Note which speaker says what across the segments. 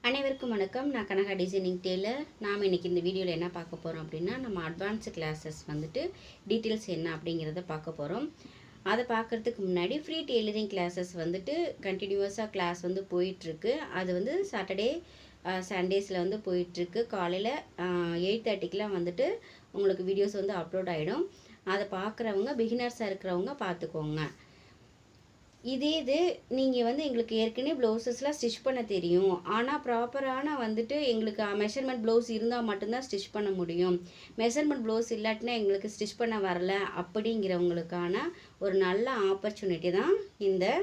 Speaker 1: அனைவருக்கும் வணக்கம். நான் கனகா டிசைனிங் டெய்லர். நாம் இன்றைக்கி இந்த வீடியோவில் என்ன பார்க்க போகிறோம் அப்படின்னா, நம்ம அட்வான்ஸு கிளாஸஸ் வந்துட்டு டீட்டெயில்ஸ் என்ன அப்படிங்கிறத பார்க்க போகிறோம். அதை பார்க்குறதுக்கு முன்னாடி ஃப்ரீ டெய்லரிங் கிளாஸஸ் வந்துட்டு கண்டினியூஸாக கிளாஸ் வந்து போயிட்டுருக்கு. அது வந்து சாட்டர்டே சண்டேஸில் வந்து போயிட்டுருக்கு. காலையில் 8:30க்கெலாம் வந்துட்டு உங்களுக்கு வீடியோஸ் வந்து அப்லோட் ஆகிடும். அதை பார்க்குறவங்க பிகினர்ஸாக இருக்கிறவங்க பார்த்துக்கோங்க. இது நீங்கள் வந்து எங்களுக்கு ஏற்கனவே ப்ளவுசஸ்லாம் ஸ்டிச் பண்ண தெரியும், ஆனால் ப்ராப்பரான வந்துட்டு எங்களுக்கு மெஷர்மெண்ட் ப்ளவுஸ் இருந்தால் மட்டும்தான் ஸ்டிச் பண்ண முடியும், மெஷர்மெண்ட் ப்ளவுஸ் இல்லாட்டினா எங்களுக்கு ஸ்டிச் பண்ண வரல அப்படிங்கிறவங்களுக்கான ஒரு நல்ல ஆப்பர்ச்சுனிட்டி தான் இந்த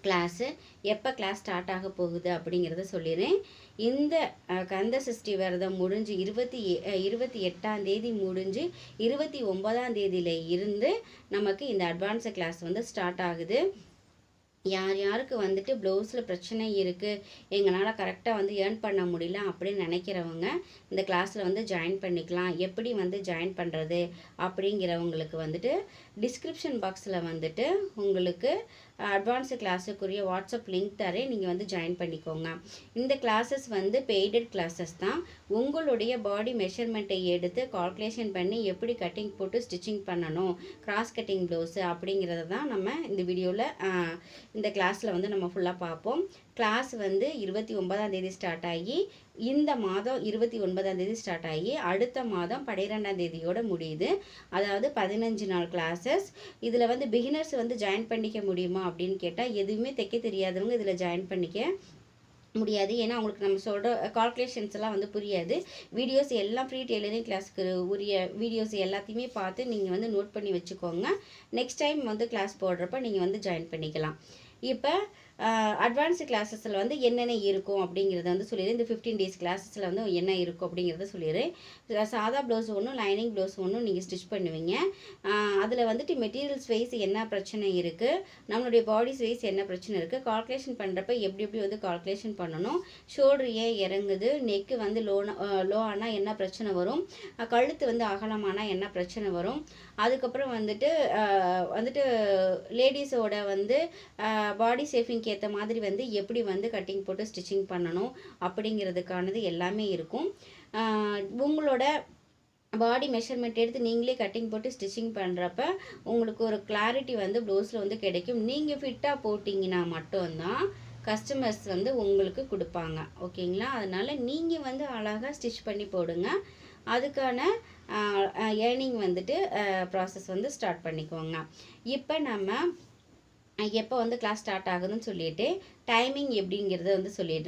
Speaker 1: கிளாஸு. எப்போ கிளாஸ் ஸ்டார்ட் ஆக போகுது அப்படிங்கிறத சொல்லிடுறேன். இந்த கந்த சஷ்டி விரதம் முடிஞ்சு 28ஆம் முடிஞ்சு 29ஆம் இருந்து நமக்கு இந்த அட்வான்ஸு கிளாஸ் வந்து ஸ்டார்ட் ஆகுது. யாருக்கு வந்துட்டு ப்ளவுஸில் பிரச்சனை இருக்குது, எங்களால் கரெக்டாக வந்து ஏர்ன் பண்ண முடியல அப்படின்னு நினைக்கிறவங்க இந்த கிளாஸில் வந்து ஜாயின் பண்ணிக்கலாம். எப்படி வந்து ஜாயின் பண்ணுறது அப்படிங்கிறவங்களுக்கு வந்துட்டு டிஸ்கிரிப்ஷன் பாக்ஸில் வந்துட்டு உங்களுக்கு அட்வான்ஸு கிளாஸுக்குரிய வாட்ஸ்அப் லிங்க் தரேன், நீங்கள் வந்து ஜாயின் பண்ணிக்கோங்க. இந்த கிளாஸஸ் வந்து பெய்டட் கிளாஸஸ் தான். உங்களுடைய பாடி மெஷர்மெண்ட்டை எடுத்து கால்குலேஷன் பண்ணி எப்படி கட்டிங் போட்டு ஸ்டிச்சிங் பண்ணணும், கிராஸ் கட்டிங் ப்ளவுஸு அப்படிங்கிறத தான் நம்ம இந்த வீடியோவில் இந்த கிளாஸில் வந்து நம்ம ஃபுல்லாக பார்ப்போம். கிளாஸ் வந்து 29ஆம் ஸ்டார்ட் ஆகி இந்த மாதம் 29ஆம் ஸ்டார்ட் ஆகி அடுத்த மாதம் 12ஆம் முடியுது. அதாவது 15 நாள் கிளாஸஸ். இதில் வந்து பிகினர்ஸ் வந்து ஜாயின் பண்ணிக்க முடியுமா அப்படின்னு கேட்டால், எதுவுமே தைக்க தெரியாதவங்க இதில் ஜாயின் பண்ணிக்க முடியாது. ஏன்னா அவங்களுக்கு நம்ம சொல்கிற கால்குலேஷன்ஸ் எல்லாம் வந்து புரியாது. வீடியோஸ் எல்லாம் ஃப்ரீ டெய்லரிங் கிளாஸுக்கு உரிய வீடியோஸ் எல்லாத்தையுமே பார்த்து நீங்கள் வந்து நோட் பண்ணி வச்சுக்கோங்க. நெக்ஸ்ட் டைம் வந்து கிளாஸ் போடுறப்ப நீங்கள் வந்து ஜாயின் பண்ணிக்கலாம். இப்போ அட்வான்ஸு கிளாஸஸில் வந்து என்னென்ன இருக்கும் அப்படிங்கிறத வந்து சொல்லிடுறேன். இந்த 15 டேஸ் கிளாஸஸில் வந்து என்ன இருக்கும் அப்படிங்கிறத சொல்லிடுறேன். சாதா ப்ளவுஸ் ஒன்றும் லைனிங் ப்ளவுஸ் ஒன்றும் நீங்கள் ஸ்டிச் பண்ணுவீங்க. அதில் வந்துட்டு மெட்டீரியல்ஸ் வைஸ் என்ன பிரச்சனை இருக்குது, நம்மளுடைய பாடிஸ் வைஸ் என்ன பிரச்சனை இருக்குது, கால்குலேஷன் பண்ணுறப்ப எப்படி வந்து கால்குலேஷன் பண்ணணும், ஷோல்டர் ஏன் இறங்குது, நெக்கு வந்து லோ ஆனால் என்ன பிரச்சனை வரும், கழுத்து வந்து அகலமானால் என்ன பிரச்சனை வரும், அதுக்கப்புறம் வந்துட்டு லேடிஸோட வந்து பாடி ஷேப்பிங்க்கு ஏற்ற மாதிரி வந்து எப்படி வந்து கட்டிங் போட்டு ஸ்டிச்சிங் பண்ணணும் அப்படிங்கிறதுக்கானது எல்லாமே இருக்கும். உங்களோட பாடி மெஷர்மெண்ட் எடுத்து நீங்களே கட்டிங் போட்டு ஸ்டிச்சிங் பண்ணுறப்ப உங்களுக்கு ஒரு கிளாரிட்டி வந்து ப்ளவுஸில் வந்து கிடைக்கும். நீங்கள் ஃபிட்டாக போட்டிங்கன்னா மட்டும்தான் கஸ்டமர்ஸ் வந்து உங்களுக்கு கொடுப்பாங்க. ஓகேங்களா? அதனால் நீங்கள் வந்து அழகாக ஸ்டிச் பண்ணி போடுங்க. அதுக்கான ஏர்னிங் வந்துட்டு ப்ராசஸ் வந்து ஸ்டார்ட் பண்ணிக்கோங்க. இப்போ நம்ம எப்போ வந்து கிளாஸ் ஸ்டார்ட் ஆகுதுன்னு சொல்லிட்டு டைமிங் எப்படிங்கிறத வந்து சொல்லிடுறேன்.